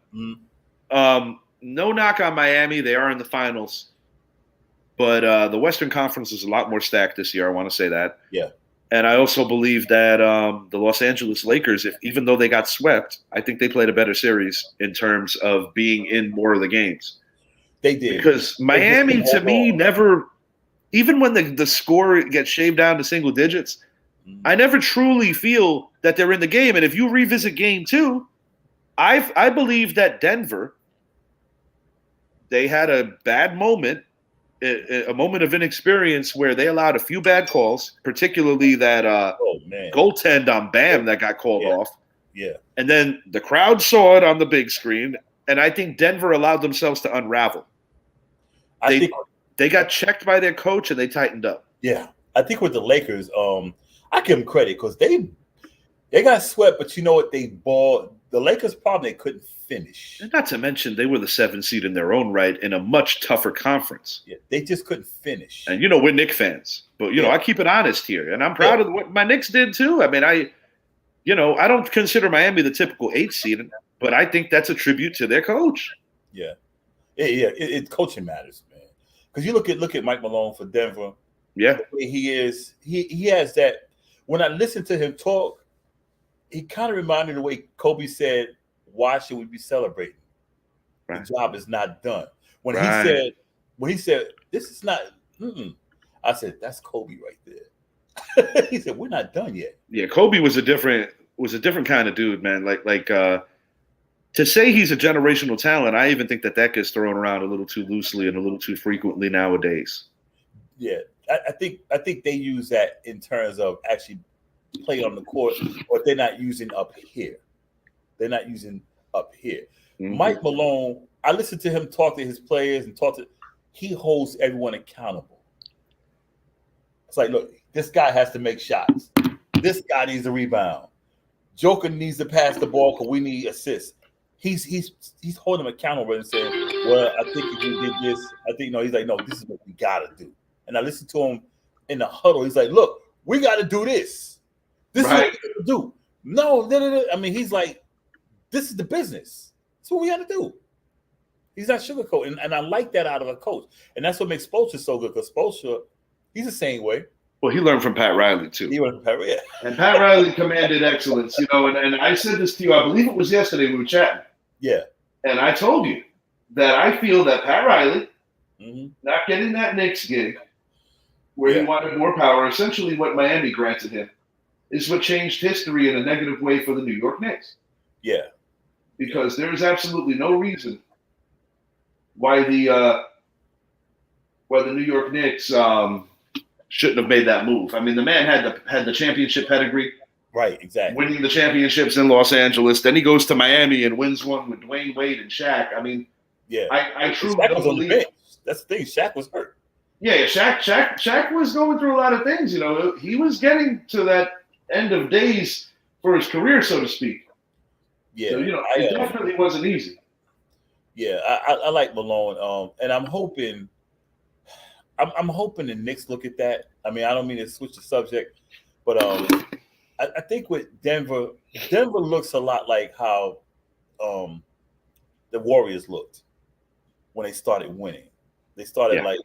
No knock on Miami; they are in the finals, but the Western Conference is a lot more stacked this year. I want to say that. Yeah. And I also believe that the Los Angeles Lakers, even though they got swept, I think they played a better series in terms of being in more of the games. They did. Because Miami, to me, never, even when the score gets shaved down to single digits, I never truly feel that they're in the game. And if you revisit game 2, I believe that Denver, they had a bad moment, a moment of inexperience where they allowed a few bad calls, particularly that goaltend on Bam that got called off. Yeah. And then the crowd saw it on the big screen. And I think Denver allowed themselves to unravel. They got checked by their coach and they tightened up. Yeah. I think with the Lakers, I give them credit because they got swept, but you know what? The Lakers probably couldn't finish. And not to mention they were the 7th seed in their own right in a much tougher conference. Yeah, they just couldn't finish. And we're Knicks fans, but I keep it honest here, and I'm proud of what my Knicks did too. I mean, I don't consider Miami the typical 8th seed. But I think that's a tribute to their coach. Yeah. Coaching matters, man. Because you look at Mike Malone for Denver. Yeah. The way he is, he has that. When I listen to him talk, he kind of reminded me of the way Kobe said, "Why should we be celebrating? Right. The job is not done." When Right. he said, "This is not," I said, "That's Kobe right there." He said, "We're not done yet." Yeah, Kobe was a different kind of dude, man. To say he's a generational talent, I even think that gets thrown around a little too loosely and a little too frequently nowadays. Yeah, I think they use that in terms of actually play on the court, but they're not using up here. They're not using up here. Mm-hmm. Mike Malone, I listen to him talk to his players and he holds everyone accountable. It's like, look, this guy has to make shots. This guy needs a rebound. Joker needs to pass the ball because we need assists. He's holding him accountable and saying, "Well, I think if we did this, I think no." He's like, "No, this is what we gotta do." And I listened to him in the huddle. He's like, "Look, we got to do this. This is what we got to do." No. I mean, he's like, "This is the business. That's what we got to do." He's not sugarcoating, and I like that out of a coach, and that's what makes Spoelstra so good. Because Spoelstra, he's the same way. Well, he learned from Pat Riley too. He went from Pat, yeah. And Pat Riley commanded excellence, and I said this to you. I believe it was yesterday we were chatting. Yeah. And I told you that I feel that Pat Riley, not getting that Knicks gig, where he wanted more power, essentially what Miami granted him, is what changed history in a negative way for the New York Knicks. Yeah. Because there is absolutely no reason why the New York Knicks shouldn't have made that move. I mean, the man had the championship pedigree. Right, exactly. Winning the championships in Los Angeles. Then he goes to Miami and wins one with Dwayne Wade and Shaq. I mean, yeah, I truly Shaq don't was on the believe. bench. That's the thing. Shaq was hurt. Yeah, Shaq was going through a lot of things. He was getting to that end of days for his career, so to speak. Yeah, so, it definitely wasn't easy. Yeah, I like Malone, and I'm hoping the Knicks look at that. I mean, I don't mean to switch the subject, but I think with Denver looks a lot like how the Warriors looked when they started winning. They started like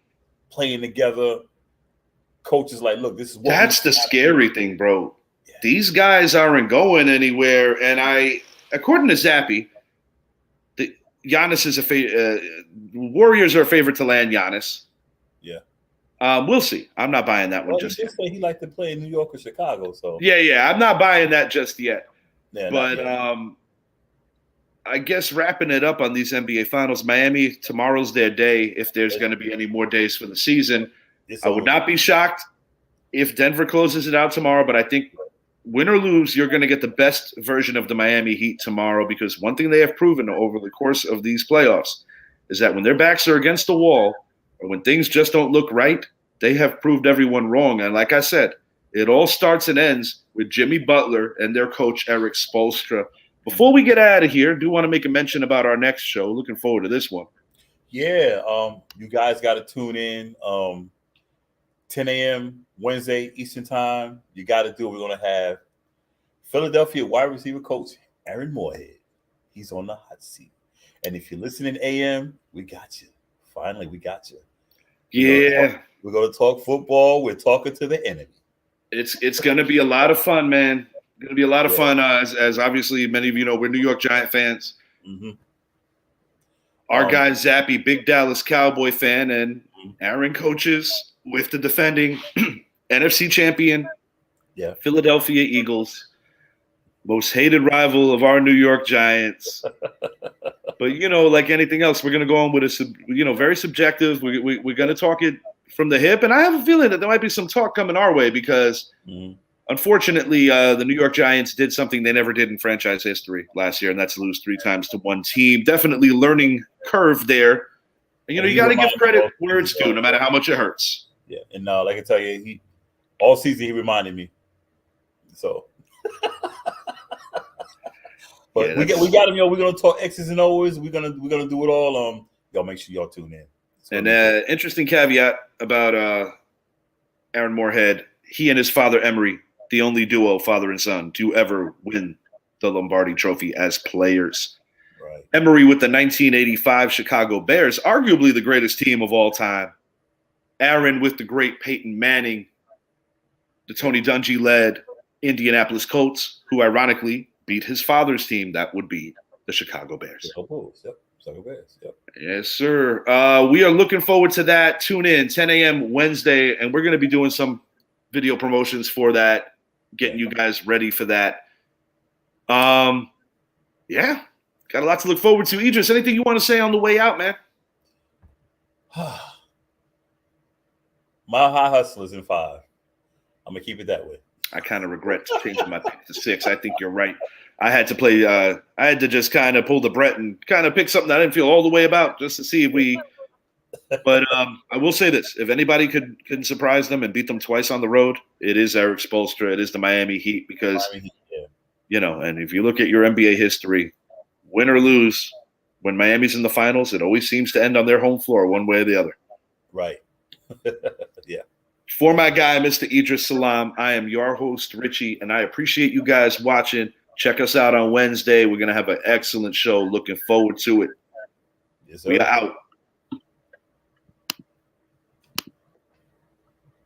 playing together. Coaches like, look, this is what that's the scary thing, bro. Yeah. These guys aren't going anywhere, and according to Zappy, Giannis is Warriors are a favorite to land Giannis. Yeah. We'll see. I'm not buying that one just yet. He liked to play in New York or Chicago, so yeah. I'm not buying that just yet. Yeah, but I guess wrapping it up on these NBA Finals, Miami, tomorrow's their day. If there's going to be any more days for the season, I would not be shocked if Denver closes it out tomorrow. But I think win or lose, you're going to get the best version of the Miami Heat tomorrow, because one thing they have proven over the course of these playoffs is that when their backs are against the wall, or when things just don't look right, they have proved everyone wrong. And like I said, it all starts and ends with Jimmy Butler and their coach, Erik Spoelstra. Before we get out of here, I do want to make a mention about our next show. Looking forward to this one. Yeah, you guys got to tune in 10 a.m. Wednesday Eastern Time. You got to do it. We're going to have Philadelphia wide receiver coach Aaron Moorhead. He's on the hot seat. And if you're listening AM, we got you. Finally, we got you. We're going to talk football. We're talking to the enemy. It's going to be a lot of fun, man. Going to be a lot of fun. As obviously many of you know, we're New York Giant fans. Our guy Zappy, big Dallas Cowboy fan, and Aaron coaches with the defending NFC champion, Philadelphia Eagles, most hated rival of our New York Giants. But like anything else, we're going to go on with very subjective. We're going to talk it from the hip, and I have a feeling that there might be some talk coming our way because. Unfortunately, the New York Giants did something they never did in franchise history last year, and that's lose 3 times to one team. Definitely learning curve there. And, you got to give credit where it's due, no matter how much it hurts. Yeah, and like I tell you, all season he reminded me. So, but we got him. We're gonna talk X's and O's. We're gonna do it all. Y'all make sure y'all tune in. And interesting caveat about Aaron Moorhead. He and his father Emery, the only duo, father and son, to ever win the Lombardi Trophy as players. Right. Emery with the 1985 Chicago Bears, arguably the greatest team of all time. Aaron with the great Peyton Manning, the Tony Dungy-led Indianapolis Colts, who ironically beat his father's team. That would be the Chicago Bears. Chicago Bulls. Yep. Chicago Bears. Yep. Yes, sir. We are looking forward to that. Tune in 10 a.m. Wednesday, and we're going to be doing some video promotions for that, getting you guys ready for that. Yeah, got a lot to look forward to. Idris, anything you want to say on the way out, man? Mile High Hustlers in 5. I'm gonna keep it that way. I kind of regret changing my pick to 6. I think you're right. I had to play. I had to just kind of pull the Brett and kind of pick something I didn't feel all the way about, just to see if we. But I will say this: if anybody can surprise them and beat them twice on the road, it is Eric Spoelstra. It is the Miami Heat, because you know. And if you look at your NBA history, win or lose, when Miami's in the finals, it always seems to end on their home floor, one way or the other. Right. Yeah. For my guy, Mr. Idris Salam, I am your host, Richie, and I appreciate you guys watching. Check us out on Wednesday. We're going to have an excellent show. Looking forward to it. Yes, sir. We are out.